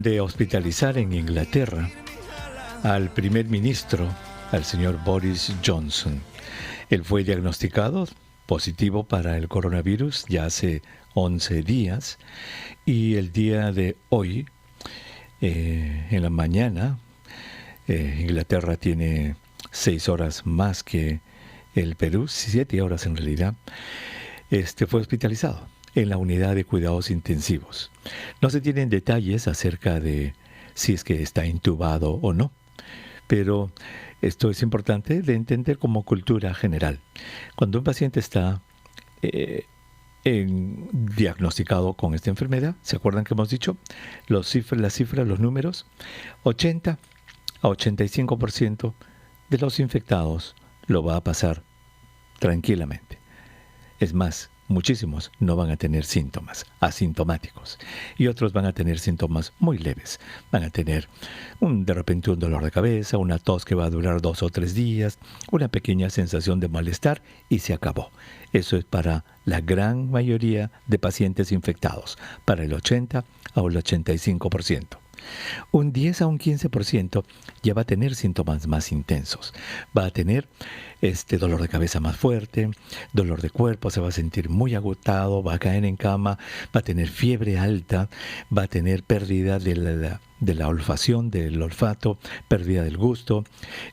de hospitalizar en Inglaterra al primer ministro, al señor Boris Johnson. Él fue diagnosticado positivo para el coronavirus ya hace 11 días y el día de hoy, en la mañana, Inglaterra tiene 6 horas más que el Perú, 7 horas en realidad, fue hospitalizado en la unidad de cuidados intensivos. No se tienen detalles acerca de si es que está intubado o no, pero esto es importante de entender como cultura general. Cuando un paciente está diagnosticado con esta enfermedad, ¿se acuerdan que hemos dicho? Las cifras, los números, 80 a 85% de los infectados lo va a pasar tranquilamente. Es más, muchísimos no van a tener síntomas asintomáticos y otros van a tener síntomas muy leves. Van a tener de repente un dolor de cabeza, una tos que va a durar 2 o 3 días, una pequeña sensación de malestar y se acabó. Eso es para la gran mayoría de pacientes infectados, para el 80 o el 85%. Un 10 a un 15% ya va a tener síntomas más intensos. Va a tener dolor de cabeza más fuerte, dolor de cuerpo, se va a sentir muy agotado, va a caer en cama, va a tener fiebre alta, va a tener pérdida de la olfacción, del olfato, pérdida del gusto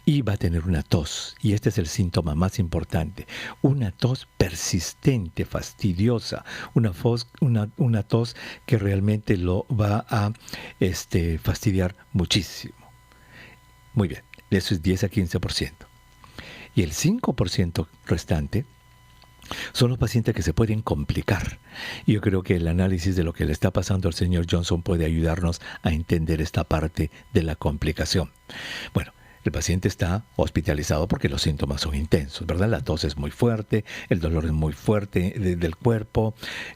y va a tener una tos. Y este es el síntoma más importante. Una tos persistente, fastidiosa, una tos que realmente lo va a fastidiar muchísimo. Muy bien, eso es 10 a 15%. Y el 5% restante son los pacientes que se pueden complicar. Y yo creo que el análisis de lo que le está pasando al señor Johnson puede ayudarnos a entender esta parte de la complicación. Bueno, el paciente está hospitalizado porque los síntomas son intensos, ¿verdad? La tos es muy fuerte, el dolor es muy fuerte del cuerpo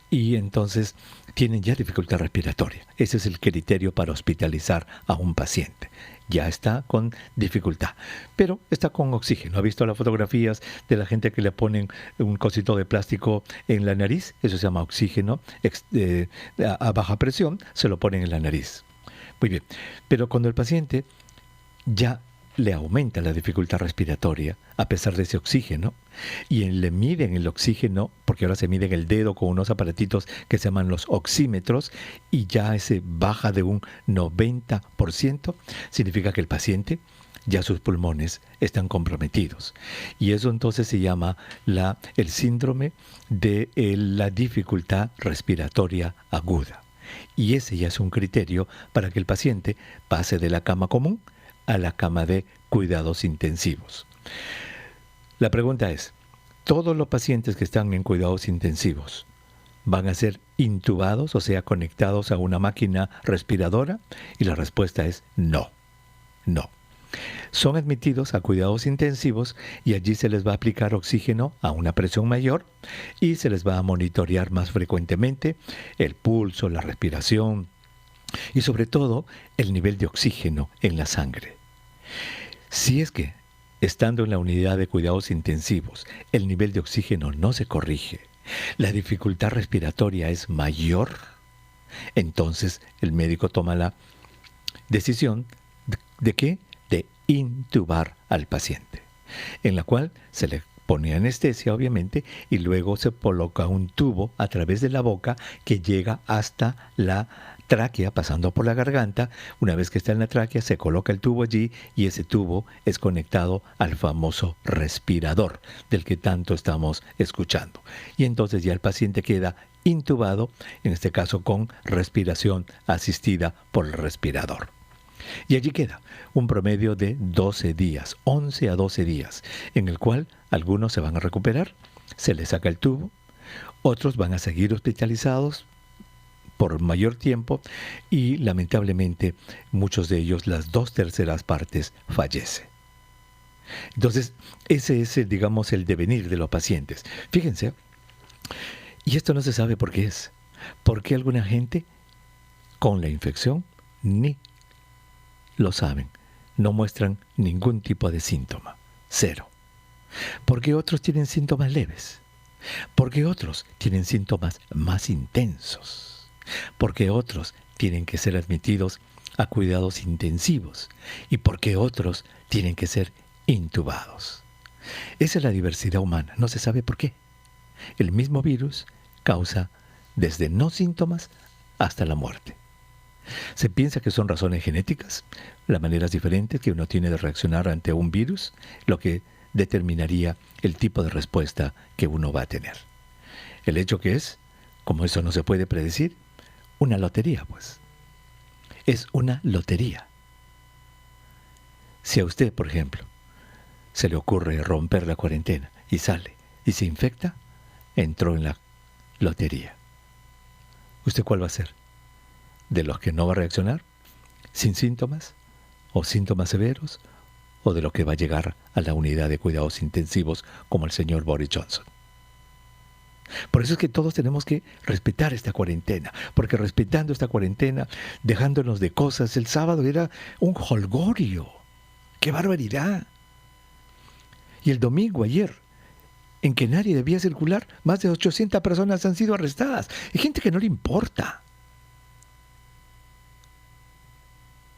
y entonces tienen ya dificultad respiratoria. Ese es el criterio para hospitalizar a un paciente. Ya está con dificultad, pero está con oxígeno. ¿Ha visto las fotografías de la gente que le ponen un cosito de plástico en la nariz? Eso se llama oxígeno a baja presión, se lo ponen en la nariz. Muy bien, pero cuando el paciente ya le aumenta la dificultad respiratoria a pesar de ese oxígeno y le miden el oxígeno, porque ahora se mide en el dedo con unos aparatitos que se llaman los oxímetros y ya ese baja de un 90%, significa que el paciente ya sus pulmones están comprometidos. Y eso entonces se llama el síndrome de la dificultad respiratoria aguda. Y ese ya es un criterio para que el paciente pase de la cama común a la cama de cuidados intensivos. La pregunta es, ¿todos los pacientes que están en cuidados intensivos van a ser intubados, o sea, conectados a una máquina respiradora? Y la respuesta es no, no. Son admitidos a cuidados intensivos y allí se les va a aplicar oxígeno a una presión mayor y se les va a monitorear más frecuentemente el pulso, la respiración y sobre todo el nivel de oxígeno en la sangre. Si es que, estando en la unidad de cuidados intensivos, el nivel de oxígeno no se corrige, la dificultad respiratoria es mayor, entonces el médico toma la decisión ¿de qué? De intubar al paciente, en la cual se le pone anestesia, obviamente, y luego se coloca un tubo a través de la boca que llega hasta la tráquea, pasando por la garganta. Una vez que está en la tráquea, se coloca el tubo allí y ese tubo es conectado al famoso respirador del que tanto estamos escuchando. Y entonces ya el paciente queda intubado, en este caso con respiración asistida por el respirador. Y allí queda un promedio de 12 días, 11 a 12 días, en el cual algunos se van a recuperar, se les saca el tubo, otros van a seguir hospitalizados por mayor tiempo y lamentablemente muchos de ellos, las 2/3 partes, fallecen. Entonces, ese es, digamos, el devenir de los pacientes. Fíjense, y esto no se sabe por qué es. ¿Por qué alguna gente con la infección ni lo saben? No muestran ningún tipo de síntoma. Cero. ¿Por qué otros tienen síntomas leves? ¿Por qué otros tienen síntomas más intensos? Porque otros tienen que ser admitidos a cuidados intensivos y por qué otros tienen que ser intubados. Esa es la diversidad humana, no se sabe por qué. El mismo virus causa desde no síntomas hasta la muerte. Se piensa que son razones genéticas, las maneras diferentes que uno tiene de reaccionar ante un virus, lo que determinaría el tipo de respuesta que uno va a tener. El hecho que es, como eso no se puede predecir, una lotería, pues. Es una lotería. Si a usted, por ejemplo, se le ocurre romper la cuarentena y sale y se infecta, entró en la lotería. ¿Usted cuál va a ser? ¿De los que no va a reaccionar? ¿Sin síntomas? ¿O síntomas severos? ¿O de los que va a llegar a la unidad de cuidados intensivos como el señor Boris Johnson? Por eso es que todos tenemos que respetar esta cuarentena, porque respetando esta cuarentena, dejándonos de cosas, el sábado era un jolgorio. ¡Qué barbaridad! Y el domingo, ayer, en que nadie debía circular, más de 800 personas han sido arrestadas. Hay gente que no le importa.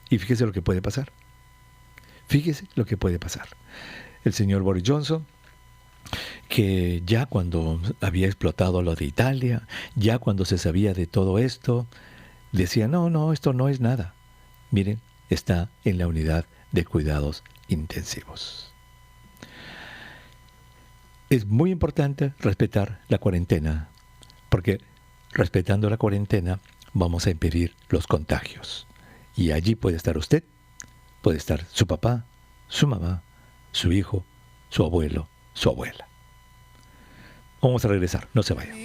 Y fíjese lo que puede pasar. Fíjese lo que puede pasar. El señor Boris Johnson, que ya cuando había explotado lo de Italia, ya cuando se sabía de todo esto, decía, no, esto no es nada. Miren, está en la unidad de cuidados intensivos. Es muy importante respetar la cuarentena, porque respetando la cuarentena vamos a impedir los contagios. Y allí puede estar usted, puede estar su papá, su mamá, su hijo, su abuelo, su abuela. Vamos a regresar, no se vayan.